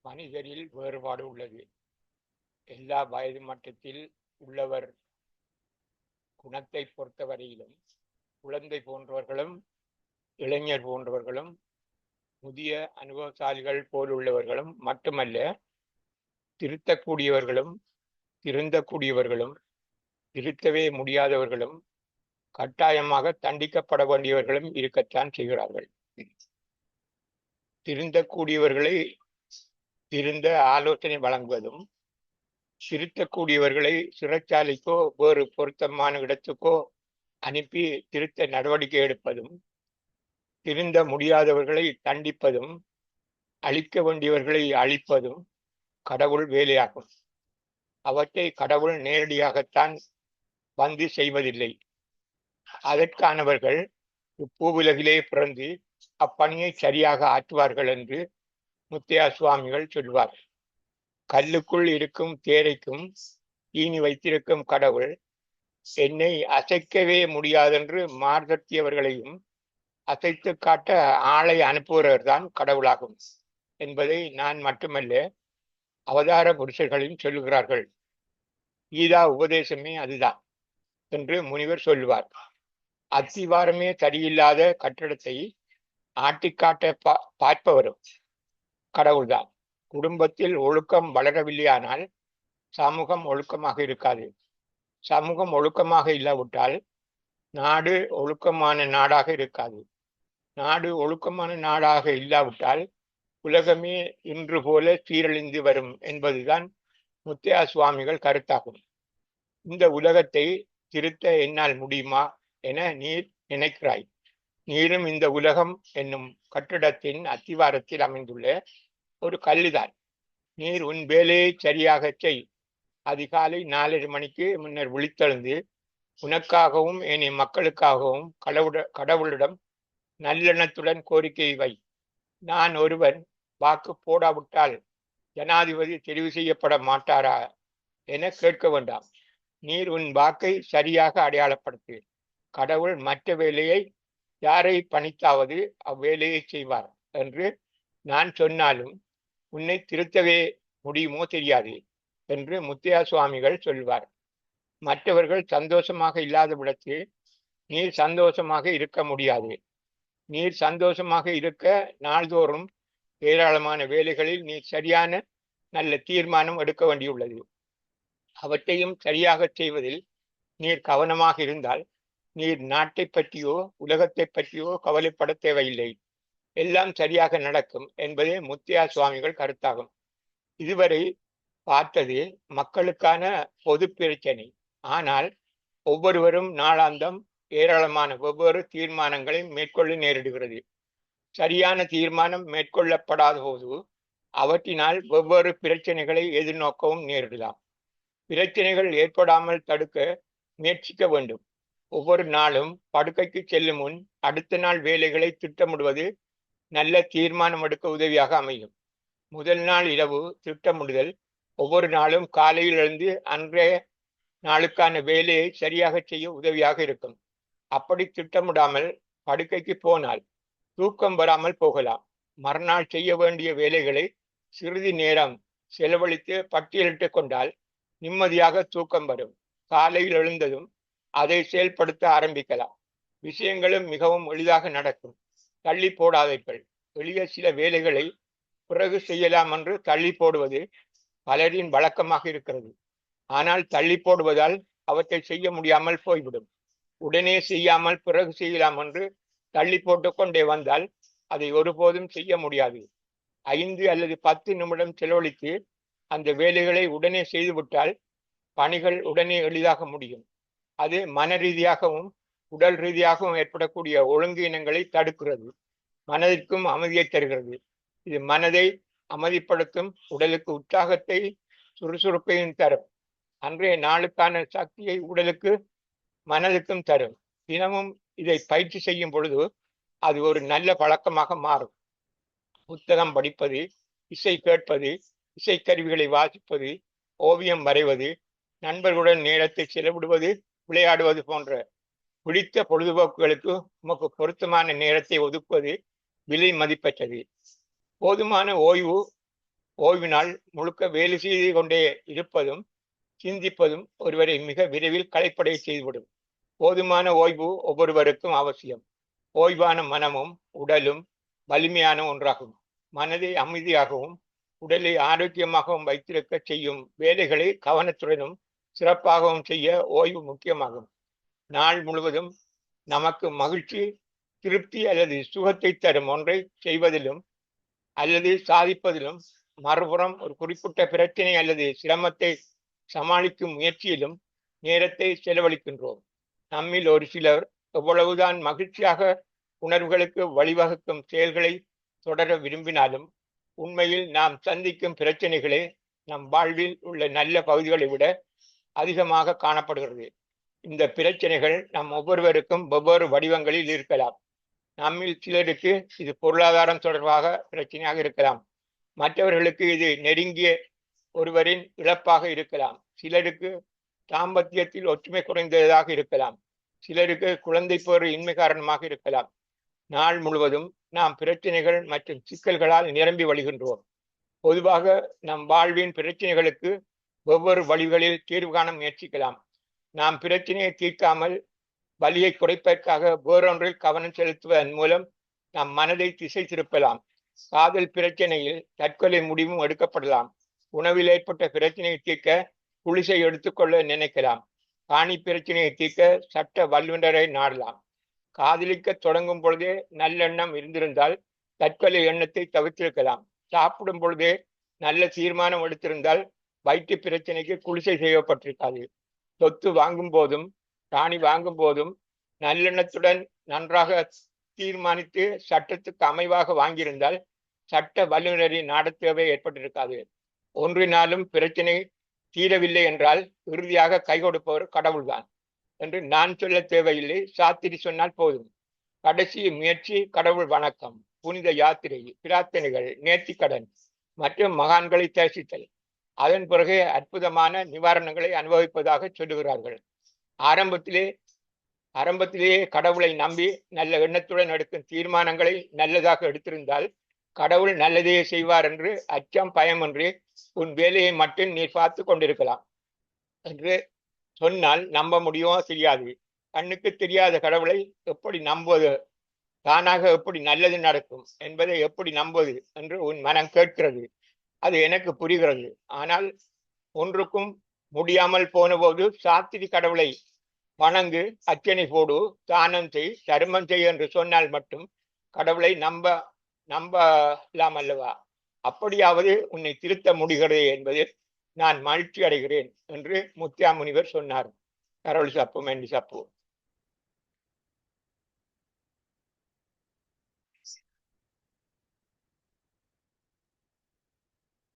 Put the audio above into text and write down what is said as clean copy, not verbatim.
மனிதரில் வேறுபாடு உள்ளது. எல்லா வயது மட்டத்தில் உள்ளவர் குணத்தை பொறுத்தவரையிலும் குழந்தை போன்றவர்களும் இளைஞர் போன்றவர்களும் புதிய அனுபவசாலிகள் போலுள்ளவர்களும் மட்டுமல்ல, திருத்தக்கூடியவர்களும் திருந்தக்கூடியவர்களும் திருத்தவே முடியாதவர்களும் கட்டாயமாக தண்டிக்கப்பட வேண்டியவர்களும் இருக்கத்தான் செய்கிறார்கள். திருந்தக்கூடியவர்களை திருந்த ஆலோசனை வழங்குவதும், திருத்தக்கூடியவர்களை சிறைச்சாலைக்கோ வேறு பொருத்தமான இடத்துக்கோ அனுப்பி திருத்த நடவடிக்கை எடுப்பதும், திருந்த முடியாதவர்களை தண்டிப்பதும், அழிக்க வேண்டியவர்களை அழிப்பதும் கடவுள் வேலையாகும். அவற்றை கடவுள் நேரடியாகத்தான் வந்து செய்வதில்லை. அதற்கானவர்கள் இப்பூவுலகிலே பிறந்து அப்பணியை சரியாக ஆற்றுவார்கள் என்று முத்தையா சுவாமிகள் சொல்வார். கல்லுக்குள் இருக்கும் தேரைக்கும் தீனி வைத்திருக்கும் கடவுள் என்னை அசைக்கவே முடியாதென்று மார்தட்டியவர்களையும் அசைத்து காட்ட ஆளை அனுப்புகிறவர்தான் கடவுளாகும் என்பதை நான் மட்டுமல்ல, அவதார புருஷர்களையும் சொல்லுகிறார்கள். கீதா உபதேசமே அதுதான் என்று முனிவர் சொல்லுவார். அத்திவாரமே சரியில்லாத கட்டடத்தை ஆட்டிக்காட்ட பார்ப்பவரும் கடவுள்தான். குடும்பத்தில் ஒழுக்கம் வளரவில்லையானால் சமூகம் ஒழுக்கமாக இருக்காது. சமூகம் ஒழுக்கமாக இல்லாவிட்டால் நாடு ஒழுக்கமான நாடாக இருக்காது. நாடு ஒழுக்கமான நாடாக இல்லாவிட்டால் உலகமே இன்று போல சீரழிந்து வரும் என்பதுதான் முத்தையா சுவாமிகள் கருத்தாகும். இந்த உலகத்தை திருத்த என்னால் முடியுமா என நீர் நினைக்கிறாய். நீரும் இந்த உலகம் என்னும் கட்டிடத்தின் அத்திவாரத்தில் அமைந்துள்ள ஒரு கல்லுதான். நீர் உன் வேலையை சரியாக செய். அதிகாலை 4:30 மணிக்கு முன்னர் விழித்தெழுந்து உனக்காகவும் ஏனைய மக்களுக்காகவும் கடவுளிடம் நல்லெண்ணத்துடன் கோரிக்கை வை. நான் ஒருவன் வாக்கு போடாவிட்டால் ஜனாதிபதி தெரிவு செய்யப்பட மாட்டாரா என கேட்க வேண்டாம். நீர் உன் வாக்கை சரியாக அடையாளப்படுத்து. கடவுள் மற்ற வேலையை யாரை பணித்தாவது அவ்வேலையை செய்வார் என்று நான் சொன்னாலும் உன்னை திருத்தவே முடியுமோ தெரியாது என்று முத்தையா சுவாமிகள் சொல்வார். மற்றவர்கள் சந்தோஷமாக இல்லாத விடத்தில் நீர் சந்தோஷமாக இருக்க முடியாது. நீர் சந்தோஷமாக இருக்க நாள்தோறும் ஏராளமான வேலைகளில் நீர் சரியான நல்ல தீர்மானம் எடுக்க வேண்டியுள்ளது. அவற்றையும் சரியாக செய்வதில் நீர் கவனமாக இருந்தால் நீர் நாட்டை பற்றியோ உலகத்தை பற்றியோ கவலைப்பட தேவையில்லை. எல்லாம் சரியாக நடக்கும் என்பதே முத்தையா சுவாமிகள் கருத்தாகும். இதுவரை பார்த்தது மக்களுக்கான பொது பிரச்சனை. ஆனால் ஒவ்வொருவரும் நாளாந்தம் ஏராளமான வெவ்வேறு தீர்மானங்களை மேற்கொள்ள நேரிடுகிறது. சரியான தீர்மானம் மேற்கொள்ளப்படாத போது அவற்றினால் வெவ்வேறு பிரச்சனைகளை எதிர்நோக்கவும் நேரிடலாம். பிரச்சனைகள் ஏற்படாமல் தடுக்க முயற்சிக்க வேண்டும். ஒவ்வொரு நாளும் படுக்கைக்கு செல்லும் முன் அடுத்த நாள் வேலைகளை திட்டமிடுவது நல்ல தீர்மானம் எடுக்க உதவியாக அமையும். முதல் நாள் இரவு திட்டமிடுதல் ஒவ்வொரு நாளும் காலையில் எழுந்து அன்றைய நாளுக்கான வேலையை சரியாக செய்ய உதவியாக இருக்கும். அப்படி திட்டமிடாமல் படுக்கைக்கு போனால் தூக்கம் வராமல் போகலாம். மறுநாள் செய்ய வேண்டிய வேலைகளை சிறிது நேரம் செலவழித்து பட்டியலிட்டு கொண்டால் நிம்மதியாக தூக்கம் வரும். காலையில் எழுந்ததும் அதை செயல்படுத்த ஆரம்பிக்கலாம். விஷயங்களும் மிகவும் எளிதாக நடக்கும். தள்ளி போடாதீர்கள். எளிய சில வேலைகளை பிறகு செய்யலாம் என்று தள்ளி போடுவது பலரின் வழக்கமாக இருக்கிறது. ஆனால் தள்ளி போடுவதால் அவற்றை செய்ய முடியாமல் போய்விடும். உடனே செய்யாமல் பிறகு செய்யலாம் என்று தள்ளி போட்டு கொண்டே வந்தால் அதை ஒருபோதும் செய்ய முடியாது. 5 அல்லது 10 நிமிடம் செலவழித்து அந்த வேலைகளை உடனே செய்துவிட்டால் பணிகள் உடனே எளிதாக முடியும். அது மன ரீதியாகவும் உடல் ரீதியாகவும் ஏற்படக்கூடிய ஒழுங்கீனங்களை தடுக்கிறது. மனதிற்கும் அமைதியை தருகிறது. இது மனதை அமைதிப்படுத்தும், உடலுக்கு உற்சாகத்தை சுறுசுறுப்பையும் தரும். அன்றைய நாளுக்கான சக்தியை உடலுக்கு மனதுக்கும் தரும். தினமும் இதை பயிற்சி செய்யும் பொழுது அது ஒரு நல்ல பழக்கமாக மாறும். புத்தகம் படிப்பது, இசை கேட்பது, இசைக்கருவிகளை வாசிப்பது, ஓவியம் வரைவது, நண்பர்களுடன் நேரத்தை செலவிடுவது, விளையாடுவது போன்ற பிடித்த பொழுதுபோக்குகளுக்கு உமக்கு பொருத்தமான நேரத்தை ஒதுக்குவது விலை மதிப்பற்றது. போதுமான ஓய்வு ஓய்வினால் முழுக்க வேலை செய்து கொண்டே இருப்பதும் சிந்திப்பதும் ஒருவரை மிக விரைவில் களைப்படைய செய்துவிடும். போதுமான ஓய்வு ஒவ்வொருவருக்கும் அவசியம். ஓய்வான மனமும் உடலும் வலிமையான ஒன்றாகும். மனதை அமைதியாகவும் உடலை ஆரோக்கியமாகவும் வைத்திருக்க செய்யும் வேலைகளை கவனத்துடனும் சிறப்பாகவும் செய்ய ஓய்வு முக்கியமாகும். நாள் முழுவதும் நமக்கு மகிழ்ச்சி, திருப்தி அல்லது சுகத்தை தரும் ஒன்றை செய்வதிலும் அல்லது சாதிப்பதிலும், மறுபுறம் ஒரு குறிப்பிட்ட பிரச்சனை அல்லது சிரமத்தை சமாளிக்கும் முயற்சியிலும் நேரத்தை செலவழிக்கின்றோம். நம்மில் ஒரு சிலர் எவ்வளவுதான் மகிழ்ச்சியாக உணர்வுகளுக்கு வழிவகுக்கும் செயல்களை தொடர விரும்பினாலும் உண்மையில் நாம் சந்திக்கும் பிரச்சனைகளே நம் வாழ்வில் உள்ள நல்ல பகுதிகளை விட அதிகமாக காணப்படுகிறது. இந்த பிரச்சனைகள் நம் ஒவ்வொருவருக்கும் வெவ்வேறு வடிவங்களில் இருக்கலாம். நம்மில் சிலருக்கு இது பொருளாதாரம் தொடர்பாக பிரச்சனையாக இருக்கலாம். மற்றவர்களுக்கு இது நெருங்கிய ஒருவரின் இழப்பாக இருக்கலாம். சிலருக்கு தாம்பத்தியத்தில் ஒற்றுமை குறைந்ததாக இருக்கலாம். சிலருக்கு குழந்தை பேறு இன்மை காரணமாக இருக்கலாம். நாள் முழுவதும் நாம் பிரச்சனைகள் மற்றும் சிக்கல்களால் நிரம்பி வழிகின்றோம். பொதுவாக நம் வாழ்வின் பிரச்சனைகளுக்கு வெவ்வேறு வழிகளில் தீர்வு காண முயற்சிக்கலாம். நாம் பிரச்சனையை தீர்க்காமல் வலியை குறைப்பதற்காக வேறொன்றில் கவனம் செலுத்துவதன் மூலம் நம் மனதை திசை திருப்பலாம். காதல் பிரச்சனையில் தற்கொலை முடிவும் எடுக்கப்படலாம். உணவில் ஏற்பட்ட பிரச்சனையை தீர்க்க குளிசை எடுத்துக்கொள்ள நினைக்கலாம். காணி பிரச்சனையை தீர்க்க சட்ட வல்லுநரை நாடலாம். காதலிக்க தொடங்கும் பொழுதே நல்லெண்ணம் இருந்திருந்தால் தற்கொலை எண்ணத்தை தவிர்த்திருக்கலாம். சாப்பிடும் பொழுதே நல்ல தீர்மானம் எடுத்திருந்தால் வயிற்று பிரச்சனைக்கு குளிசை செய்யப்பட்டிருக்காது. சொத்து வாங்கும் போதும் காணி வாங்கும் போதும் நல்லெண்ணத்துடன் நன்றாக தீர்மானித்து சட்டத்துக்கு அமைவாக வாங்கியிருந்தால் சட்ட வல்லுநரின் நாட தேவை ஏற்பட்டிருக்காது. ஒன்றினாலும் பிரச்சனை தீரவில்லை என்றால் இறுதியாக கை கொடுப்பவர் கடவுள்தான் என்று நான் சொல்ல தேவையில்லை, சாத்திரி சொன்னால் போதும். கடைசி முயற்சி கடவுள் வணக்கம், புனித யாத்திரை, பிரார்த்தனைகள், நேர்த்திக்கடன் மற்றும் மகான்களை தரிசித்தல். அதன் பிறகு அற்புதமான நிவாரணங்களை அனுபவிப்பதாக சொல்லுகிறார்கள். ஆரம்பத்திலேயே கடவுளை நம்பி நல்ல எண்ணத்துடன் எடுக்கும் தீர்மானங்களை நல்லதாக எடுத்திருந்தால் கடவுள் நல்லதையே செய்வார் என்று அச்சம் பயமின்றி உன் வேலையை மட்டும் நீ பார்த்து கொண்டிருக்கலாம் என்று சொன்னால் நம்ப முடியுமோ தெரியாது. கண்ணுக்கு தெரியாத கடவுளை எப்படி நம்புவது, தானாக எப்படி நல்லது நடக்கும் என்பதை எப்படி நம்புவது என்று உன் மனம் கேட்கிறது. அது எனக்கு புரிகிறது. ஆனால் ஒன்றுக்கும் முடியாமல் போன போது சாத்திரி கடவுளை வணங்கு, அர்ச்சனை போடு, தானம் செய், தர்மம் செய் என்று சொன்னால் மட்டும் கடவுளை நம்பலாம் அல்லவா? அப்படியாவது உன்னை திருத்த முடிகிறது என்பதில் நான் மகிழ்ச்சி அடைகிறேன் என்று முத்தியா முனிவர் சொன்னார். கரோல் சப்பு மெண்டி சப்பு.